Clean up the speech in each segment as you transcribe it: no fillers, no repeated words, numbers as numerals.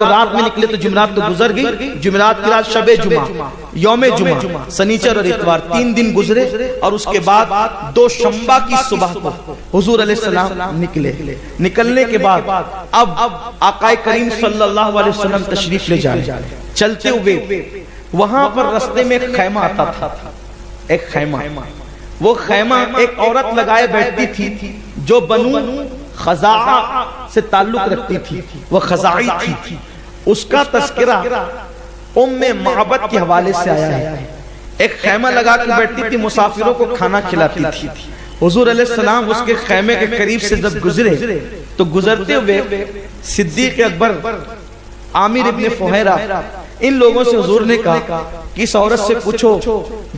رات میں نکلے تو جمعرات تو گزر گئی، جمعرات کی رات شب جمعہ، یوم جمعہ، سنیچر اور اتوار 3 دن گزرے، اور اس کے بعد دوشنبہ کی صبح کو حضور علیہ السلام نکلے۔ نکلنے کے بعد اب آقا کریم صلی اللہ علیہ وسلم تشریف لے جائے، چلتے ہوئے وہاں پر رستے میں ایک خیمہ آتا تھا، ایک خیمہ، وہ خیمہ ایک عورت لگائے بیٹھتی تھی جو بنو خزاعہ سے تعلق رکھتی تھی، وہ خزاعی تھی۔ اس کا تذکرہ ام معبد کے حوالے سے آیا ہے۔ ایک خیمہ لگا کے بیٹھتی تھی، مسافروں کو کھانا کھلاتی تھی۔ حضور علیہ السلام اس کے خیمے کے قریب سے جب گزرے تو گزرتے ہوئے صدیق اکبر، عامر ابن فہیرہ، ان لوگوں سے حضور نے کہا کہ اس عورت سے پوچھو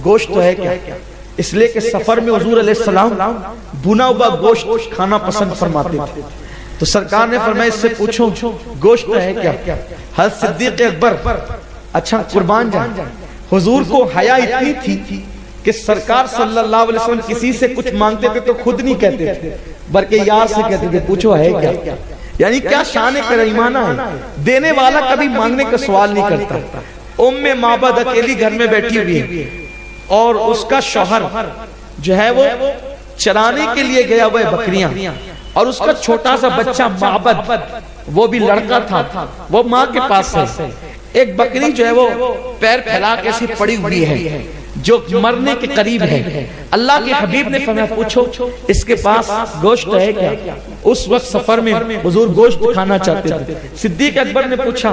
گوشت تو ہے کیا؟ اس لیے کہ سفر میں حضور علیہ السلام بھنا ہوا گوشت کھانا پسند فرماتے تھے، تو سرکار نے فرمایا اس سے پوچھو گوشت ہے کیا؟ حضرت صدیق اکبر اچھا قربان جائیں، حضور کو حیا اتنی تھی کہ سرکار صلی اللہ علیہ وسلم کسی سے کچھ مانگتے تھے تو خود نہیں کہتے تھے بلکہ یار سے کہتے تھے پوچھو ہے کیا؟ یعنی کیا شان کریمانہ ہے، دینے والا کبھی مانگنے کا سوال نہیں کرتا۔ ام معبد اکیلی گھر میں بیٹھی ہوئی ہے، اور اس کا شوہر جو ہے وہ چرانے کے لیے گیا ہوا ہے بکریاں، اور اس کا چھوٹا سا بچہ معبد، وہ بھی لڑکا تھا، وہ ماں کے پاس ہے۔ ایک بکری جو ہے وہ پیر پھیلا کے ایسی پڑی ہوئی ہے جو مرنے کے قریب ہے۔ اللہ کے حبیب نے فرمایا پوچھو اس کے پاس گوشت ہے کیا؟ اس وقت سفر میں حضور گوشت کھانا چاہتے تھے۔ صدیق اکبر نے پوچھا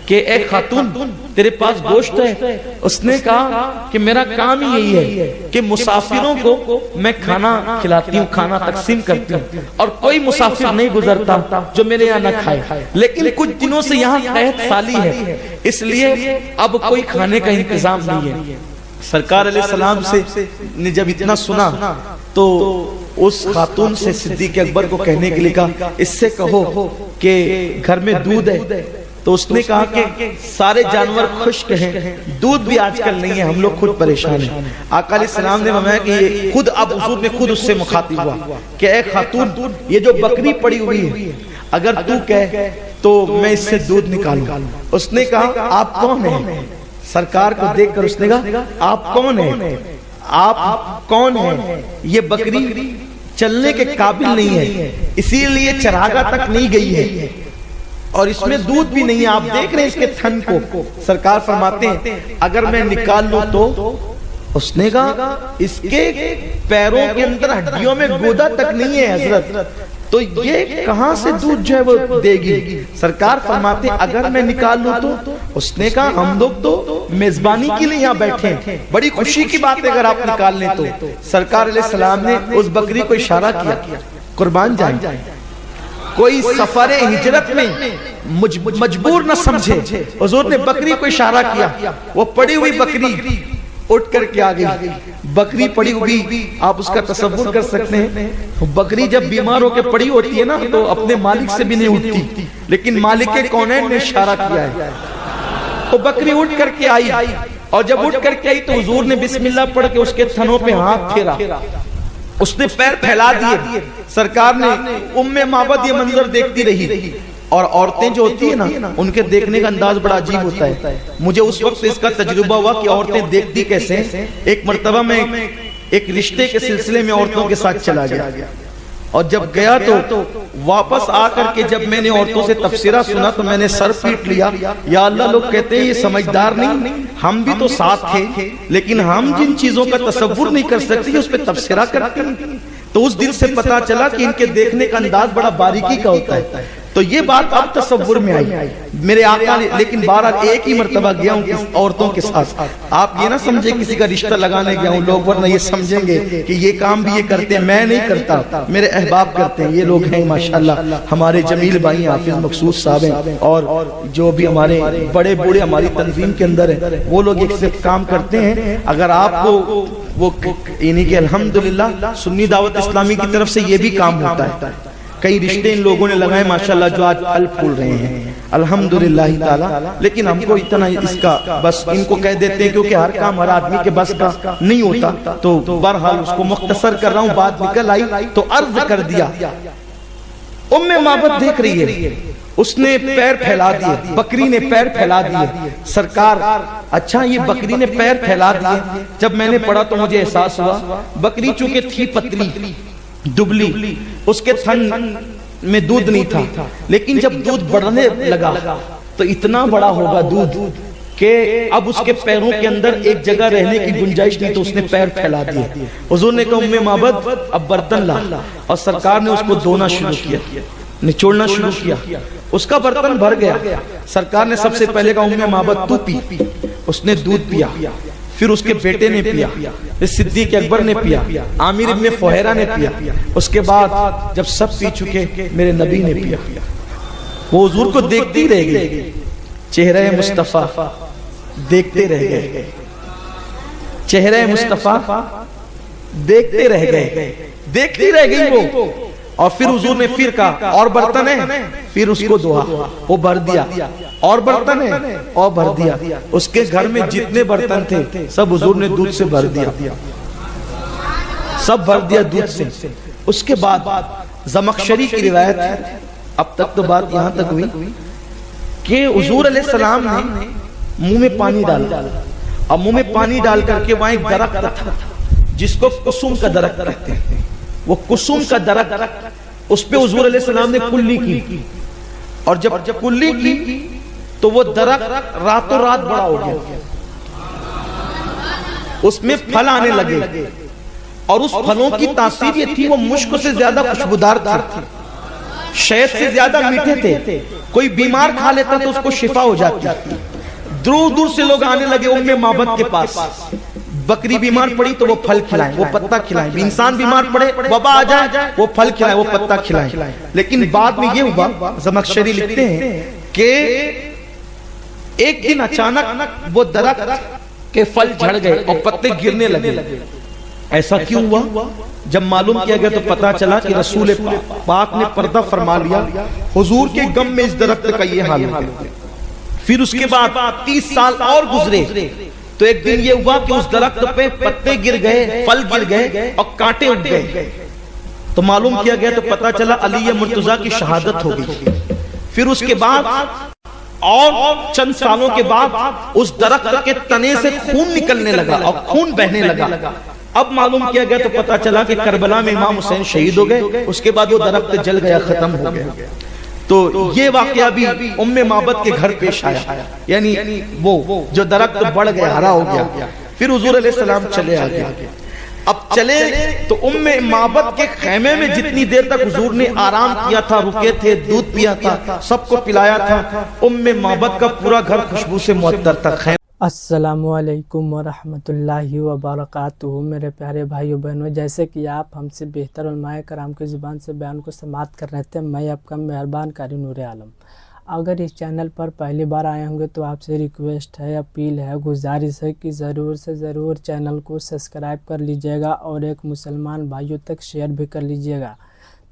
کہ اے خاتون تیرے پاس گوشت ہے؟ اس نے کہا کہ میرا کام ہی یہی ہے کہ مسافروں کو میں کھانا کھلاتی ہوں، کھانا تقسیم کرتی ہوں، اور کوئی مسافر نہیں گزرتا جو میرے یہاں نہ کھائے، لیکن کچھ دنوں سے یہاں قحط سالی ہے، اس لیے اب کوئی کھانے کا انتظام نہیں ہے۔ سرکار علیہ السلام سے نے جب اتنا سنا تو اس خاتون سے صدیق اکبر کو کہنے کے لیے کہا اس سے کہو کہ گھر میں دودھ ہے، تو اس نے کہا کہ سارے جانور خشک ہیں، دودھ بھی آج کل نہیں ہے، ہم لوگ خود پریشان ہیں۔ آقا علیہ السلام نے فرمایا کہ یہ خود اب حضور نے خود اس سے مخاطب ہوا کہ اے خاتون یہ جو بکری پڑی ہوئی ہے اگر تو کہے تو میں اس سے دودھ نکالوں۔ اس نے کہا آپ کون ہیں؟ سرکار کو دیکھ کر اس نے کہا آپ کون ہیں؟ آپ کون ہیں؟ یہ بکری چلنے کے قابل نہیں ہے، اسی لیے چراگاہ تک نہیں گئی ہے، اور اس میں دودھ بھی نہیں ہے، آپ دیکھ رہے ہیں اس کے تھن کو۔ سرکار فرماتے ہیں اگر میں نکال لوں تو؟ اس نے کہا اس کے پیروں کے اندر ہڈیوں میں گودا تک نہیں ہے حضرت، تو یہ کہاں سے دودھ جو ہے وہ دے گی؟ سرکار فرماتے ہیں اگر میں نکال لوں تو؟ اس نے کہا ہم لوگ تو میزبانی کے لیے یہاں بیٹھے ہیں، بڑی خوشی کی بات ہے اگر آپ نکال لیں تو۔ سرکار علیہ السلام نے اس بکری کو اشارہ کیا، قربان جائیں کوئی سفر ہجرت میں مجبور نہ سمجھے، حضور نے بکری کو اشارہ کیا، وہ پڑی ہوئی بکری اٹھ کر کے آگئی۔ بکری پڑی ہوئی آپ اس کا تصور کر سکتے ہیں، بکری جب بیمار ہو کے پڑی ہوتی ہے نا تو اپنے مالک سے بھی نہیں اٹھتی، لیکن مالک کونین نے اشارہ کیا ہے، تو بکری اٹھ کر کے آئی، اور جب اٹھ کر کے آئی تو حضور نے بسم اللہ پڑھ کے اس کے تھنوں پہ ہاتھ پھیرا، اس نے پیر پھیلا دیے۔ سرکار نے ام معبد یہ منظر دیکھتی رہی، اور عورتیں جو ہوتی ہیں نا ان کے دیکھنے کا انداز بڑا عجیب ہوتا ہے۔ مجھے اس وقت اس کا تجربہ ہوا کہ عورتیں دیکھتی کیسے ہیں۔ ایک مرتبہ میں ایک رشتے کے سلسلے میں عورتوں کے ساتھ چلا گیا، اور جب گیا تو واپس آ کر کے جب میں نے عورتوں سے تفسیرہ سنا تو میں نے سر پیٹ لیا، یا اللہ لوگ کہتے ہیں یہ سمجھدار نہیں، ہم بھی تو ساتھ تھے لیکن ہم جن چیزوں کا تصور نہیں کر سکتے اس پہ تفسیرہ کرتے ہیں۔ تو اس دن سے پتا چلا کہ ان کے دیکھنے کا انداز بڑا باریکی کا ہوتا ہے، تو یہ بات اب تصور میں آئی میرے آقا نے۔ لیکن بہرحال ایک ہی مرتبہ گیا ہوں عورتوں کے ساتھ، آپ یہ نہ سمجھیں کسی کا رشتہ لگانے گیا ہوں، لوگ ورنہ یہ سمجھیں گے کہ یہ کام بھی یہ کرتے ہیں، میں نہیں کرتا، میرے احباب کرتے ہیں، یہ لوگ ہیں ماشاءاللہ ہمارے جمیل بھائی حافظ مقصود صاحب ہیں، اور جو بھی ہمارے بڑے بوڑھے ہماری تنظیم کے اندر ہیں وہ لوگ ایک سے کام کرتے ہیں۔ اگر آپ کو وہ یعنی کہ الحمدللہ سنی دعوت اسلامی کی طرف سے یہ بھی کام ہوتا ہے، کئی رشتے ان لوگوں نے لگائے ماشاءاللہ جو آج پھل پھول رہے ہیں الحمدللہ تعالی، لیکن ہم کو اتنا اس کا بس ان کو کہہ دیتے ہیں کیونکہ ہر کام ہر آدمی کے بس کا نہیں ہوتا، تو بہرحال اس کو مختصر کر رہا ہوں، بات نکل آئی تو عرض کر دیا۔ ام معبد دیکھ رہی ہے اس نے پیر پھیلا دیے، بکری نے پیر پھیلا دیے. سرکار اچھا یہ بکری نے پیر پھیلا دیے. جب میں نے پڑھا تو مجھے احساس ہوا بکری چونکہ تھی پتلی دبلی، اس کے تھن میں دودھ نہیں تھا، لیکن جب دودھ بڑھنے لگا تو اتنا بڑا ہوگا دودھ کہ اب اس کے پیروں کے اندر ایک جگہ رہنے کی گنجائش نہیں، تو اس نے پیر پھیلا دیے. حضور نے کہا ام معبد اب برتن لا، اور سرکار نے اس کو دھونا شروع کیا، نچوڑنا شروع کیا. اس کا برتن بھر گیا. سرکار نے سب سے پہلے کہا ام معبد تو پی. اس نے دودھ پیا، پھر اس کے بیٹے نے پیا، صدیق اکبر نے پیا، عامر ابن فہیرہ نے پیا. اس کے بعد جب سب پی چکے میرے نبی نے پیا. وہ حضور کو دیکھتی رہ گئی، چہرہ مصطفیٰ دیکھتے رہ گئے، چہرہ مصطفیٰ دیکھتے رہ گئے، دیکھتی رہ گئی وہ. اور پھر حضور نے پھر کہا اور برتن ہے، پھر اس کو دھوا، وہ بھر دیا. اور برتن ہے، اور بھر دیا. اس کے گھر میں جتنے برتن تھے سب حضور نے دودھ سے بھر دیا، سب بھر دیا دودھ سے. اس کے بعد زمخشری کی روایت ہے، اب تک تو بات یہاں تک ہوئی کہ حضور علیہ السلام نے منہ میں پانی ڈالا، اور منہ میں پانی ڈال کر کے وہاں ایک درخت تھا جس کو کسوم کا درخت کہتے ہیں. وہ کسوم کا درخت، اس پہ حضور علیہ السلام نے کلی کی، اور جب کلی کی تو وہ درخت راتوں رات بڑا ہو گیا. اس میں پھل آنے لگے، اور اس پھلوں کی تاثیر یہ تھی وہ مشک سے زیادہ خوشبودار تھے، شہد سے زیادہ میٹھے تھے. کوئی بیمار کھا لیتا تو اس کو شفا ہو جاتی. دور دور سے لوگ آنے لگے ام معبد کے پاس. بکری بیمار پڑی تو وہ پھل کھلائیں، وہ پتہ کھلائیں. انسان بیمار پڑے، وبا آ جائے، وہ پھل کھلائیں، وہ پتہ کھلائیں. لیکن بعد میں یہ ہوا، زمخشری لکھتے ہیں کہ ایک دن اچانک وہ درخت کے پھل جھڑ گئے اور پتے گرنے لگے. ایسا کیوں ہوا؟ جب معلوم کیا گیا تو پتا چلا کہ رسول پاک نے پردہ فرما لیا، حضور کے غم میں اس درخت کا یہ حال ہے. پھر اس کے بعد 30 سال اور گزرے تو ایک دن یہ ہوا کہ اس درخت پہ پتے گر گئے، پھل گر گئے اور کانٹے اگ گئے. تو معلوم کیا گیا تو پتا چلا علی مرتضیٰ کی شہادت ہو گئی. پھر اس کے بعد اور چند سالوں کے بعد اس درخت کے تنے سے خون نکلنے لگا اور خون بہنے لگا. اب معلوم کیا گیا تو پتا چلا کہ کربلا میں امام حسین شہید ہو گئے. اس کے بعد وہ درخت جل گیا، ختم ہو گیا. تو یہ واقعہ بھی ام معبد کے گھر پیش آیا، یعنی وہ جو درخت بڑھ گیا، ہرا ہو گیا. پھر حضور علیہ السلام چلے آگے. اب چلے تو ام معبد کے خیمے میں جتنی دیر تک حضور نے آرام کیا تھا، رکے تھے، دودھ پیا تھا، سب کو پلایا تھا، ام معبد کا پورا گھر خوشبو سے معطر تھا. السلام علیکم ورحمۃ اللہ وبرکاتہ. میرے پیارے بھائیو بہنوں، جیسے کہ آپ ہم سے بہتر علماء کرام کی زبان سے بیان کو سماعت کر رہے تھے، میں آپ کا مہربان قاری نور عالم. اگر اس چینل پر پہلی بار آئے ہوں گے تو آپ سے ریکویسٹ ہے، اپیل ہے، گزارش ہے کہ ضرور سے ضرور چینل کو سبسکرائب کر لیجئے گا اور ایک مسلمان بھائیوں تک شیئر بھی کر لیجئے گا،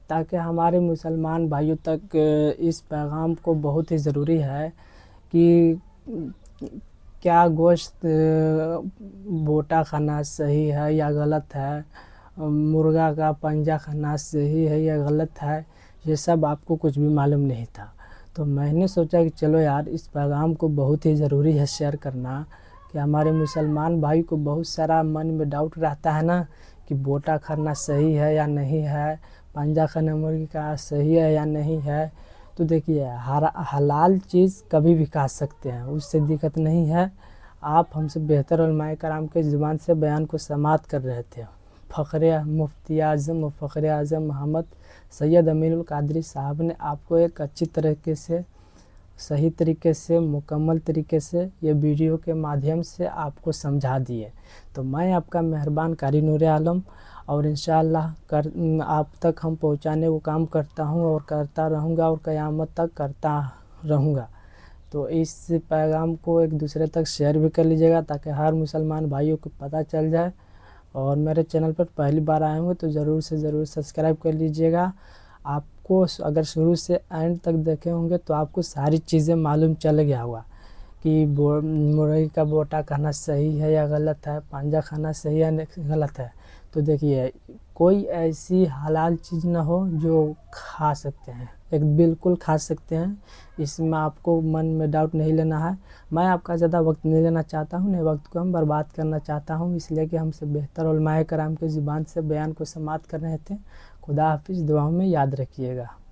تاکہ ہمارے مسلمان بھائیوں تک اس پیغام کو بہت ہی ضروری ہے کہ کیا گوشت بوٹا کھانا صحیح ہے یا غلط ہے، مرغا کا پنجہ کھانا صحیح ہے یا غلط ہے، یہ سب آپ کو کچھ بھی معلوم نہیں تھا. تو میں نے سوچا کہ چلو یار اس پیغام کو بہت ہی ضروری ہے شیئر کرنا، کہ ہمارے مسلمان بھائی کو بہت سارا من میں ڈاؤٹ رہتا ہے نا کہ بوٹا کھانا صحیح ہے یا نہیں ہے، پنجہ کھانا مرغی کا صحیح ہے یا نہیں ہے. تو دیکھیے حلال چیز کبھی بھی کھا سکتے ہیں، اس سے دقت نہیں ہے. آپ ہم سے بہتر علماء کرام کے زبان سے بیان کو سماعت کر رہے تھے. فخر مفتی اعظم و فخر اعظم محمد سید امین القادری صاحب نے آپ کو ایک اچھی طریقے سے، صحیح طریقے سے، مکمل طریقے سے یہ ویڈیو کے مادھیم سے آپ کو سمجھا دیے. تو میں آپ کا مہربان قاری نور عالم، اور انشاءاللہ آپ تک ہم پہنچانے کو کام کرتا ہوں اور کرتا رہوں گا اور قیامت تک کرتا رہوں گا. تو اس پیغام کو ایک دوسرے تک شیئر بھی کر لیجئے گا تاکہ ہر مسلمان بھائیوں کو پتہ چل جائے. اور میرے چینل پر پہلی بار آئے ہوں گے تو ضرور سے ضرور سبسکرائب کر لیجئے گا. آپ کو اگر شروع سے اینڈ تک دیکھے ہوں گے تو آپ کو ساری چیزیں معلوم چل گیا ہوگا کہ مرغی کا بوٹا کھانا صحیح ہے یا غلط ہے، پنجہ کھانا صحیح ہے یا غلط ہے. تو دیکھیے کوئی ایسی حلال چیز نہ ہو جو کھا سکتے ہیں. ایک بالکل کھا سکتے ہیں، اس میں آپ کو من میں ڈاؤٹ نہیں لینا ہے۔ میں آپ کا زیادہ وقت نہیں لینا چاہتا ہوں، نہیں وقت کو ہم برباد کرنا چاہتا ہوں، اس لیے کہ ہم سے بہتر علماء کرام کی زبان سے بیان کو سماعت کر رہے تھے۔ خدا حافظ، دعاؤں میں یاد رکھیے گا۔